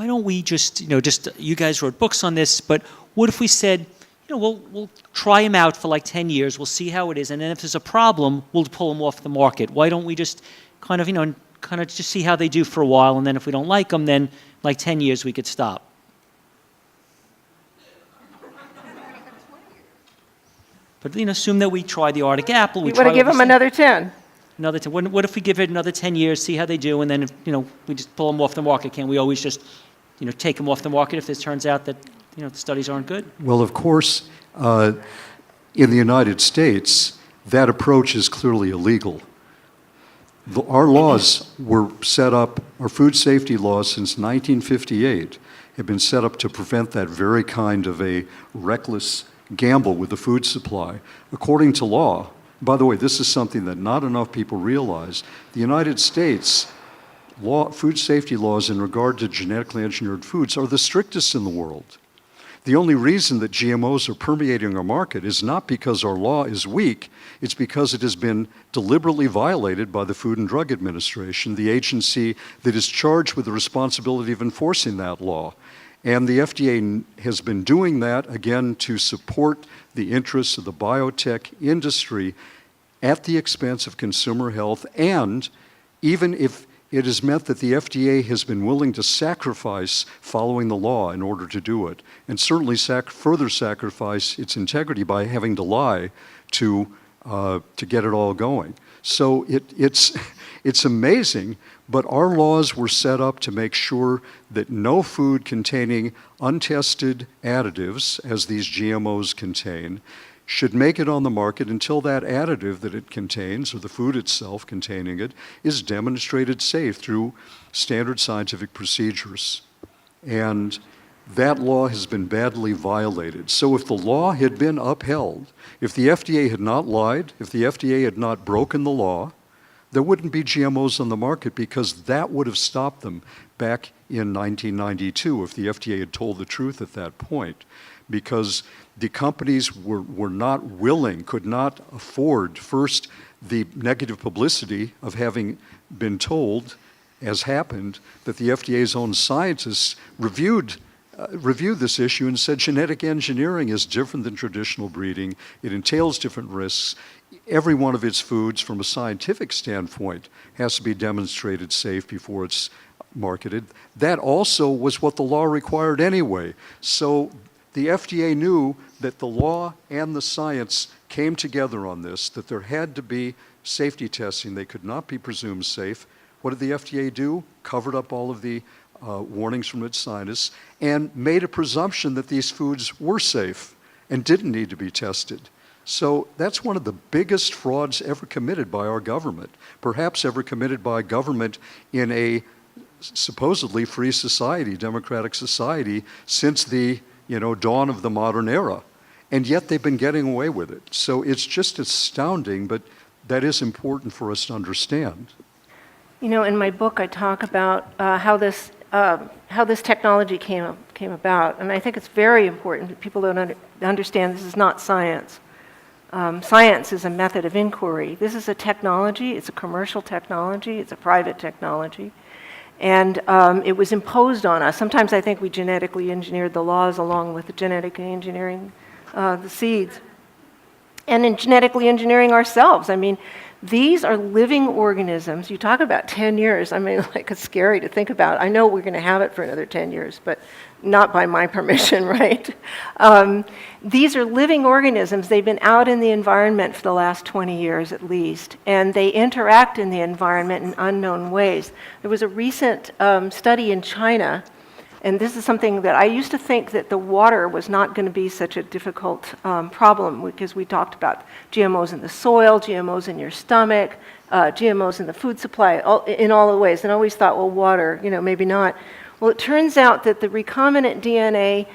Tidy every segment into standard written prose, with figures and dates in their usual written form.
why don't we just, you guys wrote books on this, but what if we said, we'll try them out for like 10 years, we'll see how it is, and then if there's a problem, we'll pull them off the market. Why don't we just kind of just see how they do for a while, and then if we don't like them, then like 10 years we could stop. But assume that we try the Arctic apple. You want to give them another 10? Another 10. What if we give it another 10 years, see how they do, and then we just pull them off the market? Can't we always just take them off the market if it turns out that the studies aren't good? Well, of course, in the United States, that approach is clearly illegal. Our laws were set up, our food safety laws since 1958 have been set up to prevent that very kind of a reckless gamble with the food supply. According to law, by the way, this is something that not enough people realize, the United States food safety laws in regard to genetically engineered foods are the strictest in the world. The only reason that GMOs are permeating our market is not because our law is weak, it's because it has been deliberately violated by the Food and Drug Administration, the agency that is charged with the responsibility of enforcing that law. And the FDA has been doing that, again, to support the interests of the biotech industry at the expense of consumer health, and even if it has meant that the FDA has been willing to sacrifice following the law in order to do it, and certainly further sacrifice its integrity by having to lie to get it all going. So it's amazing, but our laws were set up to make sure that no food containing untested additives, as these GMOs contain, should make it on the market until that additive that it contains, or the food itself containing it, is demonstrated safe through standard scientific procedures. And that law has been badly violated. So if the law had been upheld, if the FDA had not lied, if the FDA had not broken the law, there wouldn't be GMOs on the market, because that would have stopped them back in 1992 if the FDA had told the truth at that point. Because the companies were not willing, could not afford, first, the negative publicity of having been told, as happened, that the FDA's own scientists reviewed this issue and said genetic engineering is different than traditional breeding. It entails different risks. Every one of its foods, from a scientific standpoint, has to be demonstrated safe before it's marketed. That also was what the law required anyway. So the FDA knew that the law and the science came together on this, that there had to be safety testing. They could not be presumed safe. What did the FDA do? Covered up all of the warnings from its scientists and made a presumption that these foods were safe and didn't need to be tested. So that's one of the biggest frauds ever committed by our government, perhaps ever committed by a government in a supposedly free society, democratic society, since the dawn of the modern era. And yet they've been getting away with it. So it's just astounding, but that is important for us to understand. In my book, I talk about how this technology came about, and I think it's very important that people don't understand this is not science. Science is a method of inquiry. This is a technology. It's a commercial technology. It's a private technology. And it was imposed on us. Sometimes I think we genetically engineered the laws along with the genetically engineering the seeds. And in genetically engineering ourselves. I mean, these are living organisms. You talk about 10 years. I mean, it's scary to think about. I know we're going to have it for another 10 years, but not by my permission, right? These are living organisms. They've been out in the environment for the last 20 years at least, and they interact in the environment in unknown ways. There was a recent study in China, and this is something that I used to think that the water was not going to be such a difficult problem, because we talked about GMOs in the soil, GMOs in your stomach, GMOs in the food supply, in all the ways, and I always thought, well, water, maybe not. Well, it turns out that the recombinant DNA,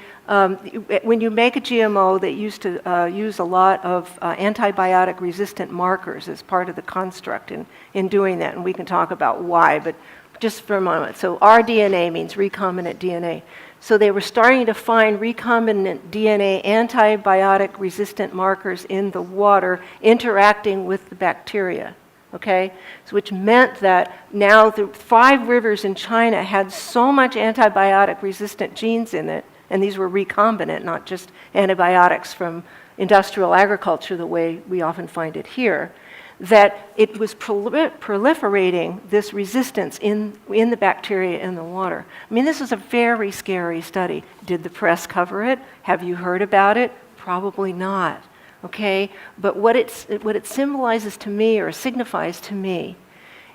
when you make a GMO, they used to use a lot of antibiotic-resistant markers as part of the construct in doing that, and we can talk about why, but just for a moment. So our DNA means recombinant DNA. So they were starting to find recombinant DNA antibiotic-resistant markers in the water interacting with the bacteria. okay? So which meant that now the 5 rivers in China had so much antibiotic-resistant genes in it, and these were recombinant, not just antibiotics from industrial agriculture the way we often find it here, that it was proliferating this resistance in the bacteria in the water. I mean, this is a very scary study. Did the press cover it? Have you heard about it? Probably not, okay? But what it symbolizes to me, or signifies to me,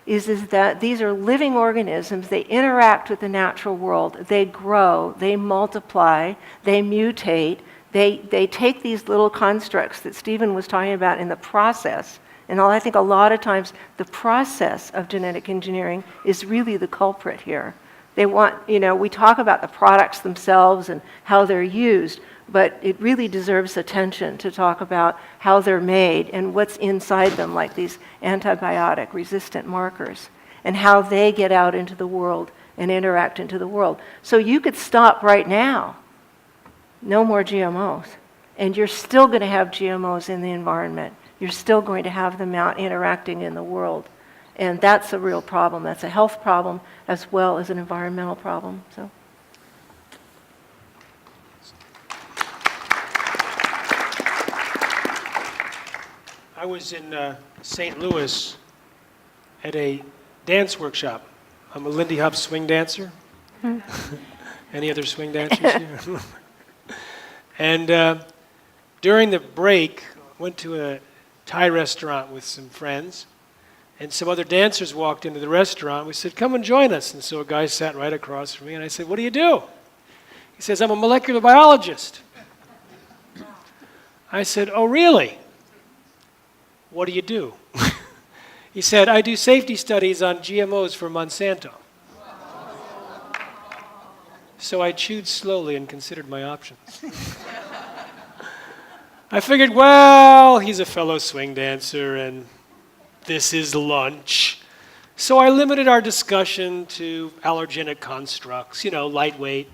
is that these are living organisms. They interact with the natural world. They grow, they multiply, they mutate. They take these little constructs that Stephen was talking about in the process. And I think a lot of times the process of genetic engineering is really the culprit here. They want, we talk about the products themselves and how they're used, but it really deserves attention to talk about how they're made and what's inside them, like these antibiotic-resistant markers, and how they get out into the world and interact into the world. So you could stop right now, no more GMOs, and you're still going to have GMOs in the environment. You're still going to have them out interacting in the world. And that's a real problem. That's a health problem as well as an environmental problem. So. I was in St. Louis at a dance workshop. I'm a Lindy Hop swing dancer. Any other swing dancers here? And during the break, went to a Thai restaurant with some friends, and some other dancers walked into the restaurant. We said, come and join us. And so a guy sat right across from me, and I said, what do you do? He says, I'm a molecular biologist. I said, oh, really? What do you do? He said, I do safety studies on GMOs for Monsanto. So I chewed slowly and considered my options. I figured, well, he's a fellow swing dancer and this is lunch. So I limited our discussion to allergenic constructs, lightweight.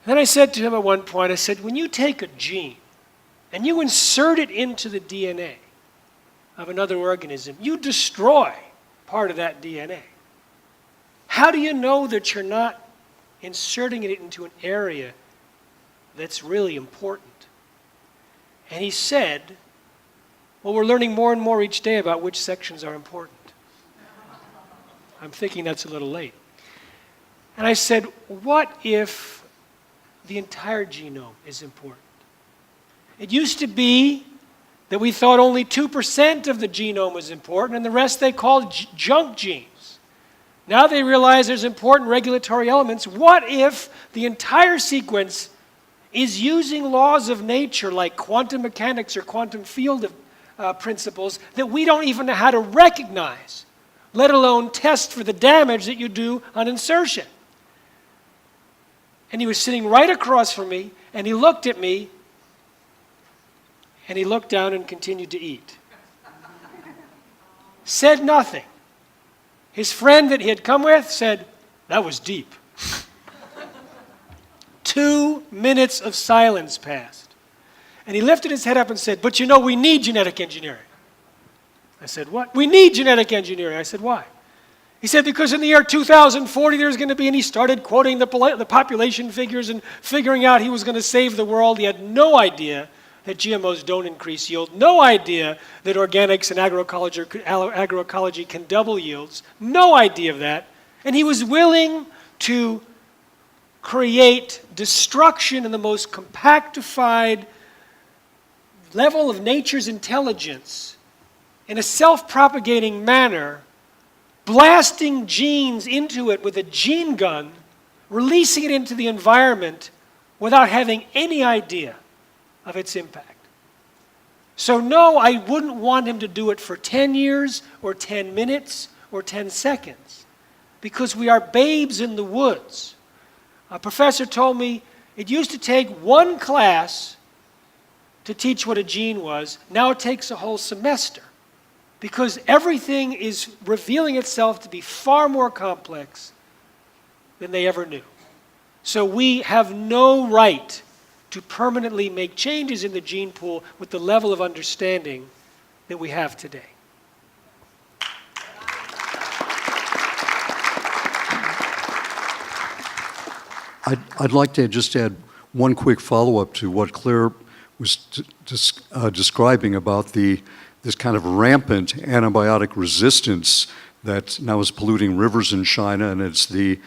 Then I said to him at one point, I said, when you take a gene and you insert it into the DNA of another organism, you destroy part of that DNA. How do you know that you're not inserting it into an area that's really important? And he said, well, we're learning more and more each day about which sections are important. I'm thinking that's a little late. And I said, what if the entire genome is important? It used to be that we thought only 2% of the genome was important, and the rest they called junk genes. Now they realize there's important regulatory elements. What if the entire sequence is using laws of nature like quantum mechanics or quantum field principles that we don't even know how to recognize, let alone test for the damage that you do on insertion? And he was sitting right across from me, and he looked at me, and he looked down and continued to eat. Said nothing. His friend that he had come with said, that was deep. 2 minutes of silence passed. And he lifted his head up and said, but we need genetic engineering. I said, what? We need genetic engineering. I said, why? He said, because in the year 2040 there's going to be, and he started quoting the population figures and figuring out he was going to save the world. He had no idea that GMOs don't increase yield, no idea that organics and agroecology can double yields, no idea of that. And he was willing to create destruction in the most compactified level of nature's intelligence in a self-propagating manner, blasting genes into it with a gene gun, releasing it into the environment without having any idea of its impact. So no, I wouldn't want him to do it for 10 years or 10 minutes or 10 seconds because we are babes in the woods. A professor told me it used to take one class to teach what a gene was. Now it takes a whole semester because everything is revealing itself to be far more complex than they ever knew. So we have no right to permanently make changes in the gene pool with the level of understanding that we have today. I'd like to just add one quick follow-up to what Claire was describing about this kind of rampant antibiotic resistance that now is polluting rivers in China, and it's the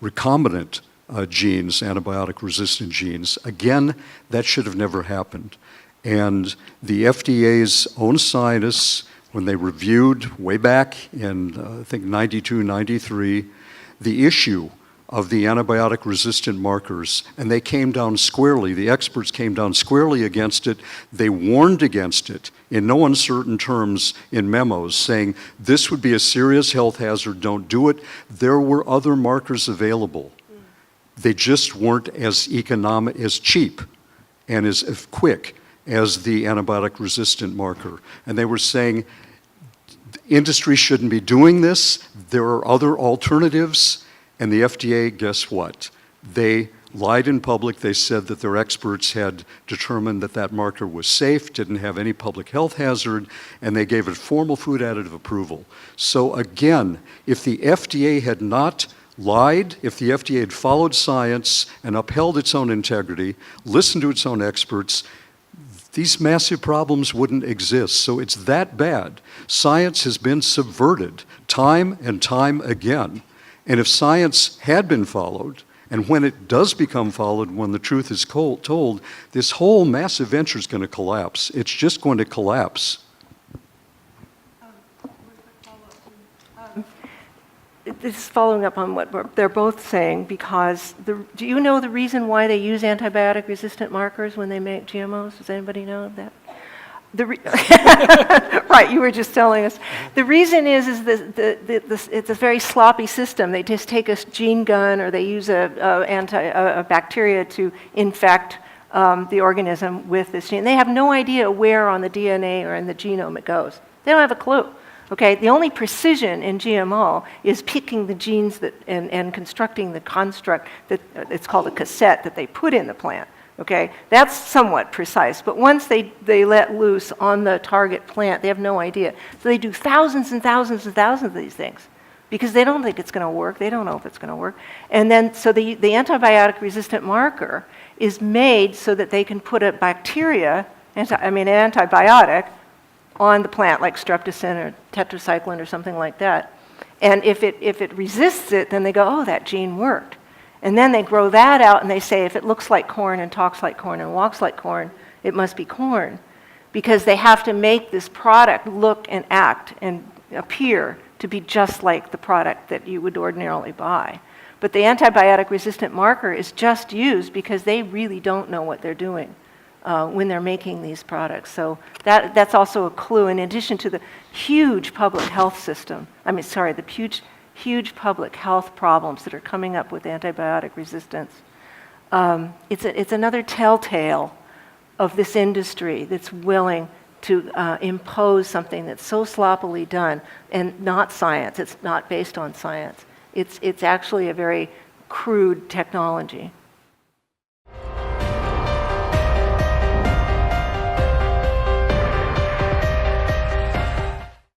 recombinant genes, antibiotic-resistant genes. Again, that should have never happened. And the FDA's own scientists, when they reviewed way back in, I think, 92, 93, the issue of the antibiotic-resistant markers, and they came down squarely, the experts came down squarely against it. They warned against it in no uncertain terms in memos, saying this would be a serious health hazard, don't do it. There were other markers available. They just weren't as economic, as cheap, and as quick as the antibiotic-resistant marker. And they were saying, industry shouldn't be doing this. There are other alternatives. And the FDA, guess what? They lied in public. They said that their experts had determined that that marker was safe, didn't have any public health hazard, and they gave it formal food additive approval. So again, if the FDA had not lied, if the FDA had followed science and upheld its own integrity, listened to its own experts, these massive problems wouldn't exist. So it's that bad. Science has been subverted time and time again. And if science had been followed, and when it does become followed, when the truth is told, this whole massive venture is going to collapse. It's just going to collapse. This is following up on what they're both saying, because do you know the reason why they use antibiotic-resistant markers when they make GMOs? Does anybody know that? Right, you were just telling us. The reason is it's a very sloppy system. They just take a gene gun, or they use a bacteria to infect the organism with this gene. They have no idea where on the DNA or in the genome it goes. They don't have a clue. Okay, the only precision in GMO is picking the genes and constructing the construct that it's called a cassette that they put in the plant. Okay, that's somewhat precise, but once they let loose on the target plant, they have no idea. So they do thousands and thousands and thousands of these things because they don't think it's going to work. They don't know if it's going to work. And then, so the antibiotic-resistant marker is made so that they can put a bacteria, an antibiotic, on the plant, like streptocin or tetracycline or something like that. And if it resists it, then they go, oh, that gene worked. And then they grow that out, and they say, if it looks like corn and talks like corn and walks like corn, it must be corn. Because they have to make this product look and act and appear to be just like the product that you would ordinarily buy. But the antibiotic-resistant marker is just used because they really don't know what they're doing when they're making these products. So that's also a clue, in addition to the huge public health system. The huge public health problems that are coming up with antibiotic resistance. It's another telltale of this industry that's willing to impose something that's so sloppily done and not science. It's not based on science. It's actually a very crude technology.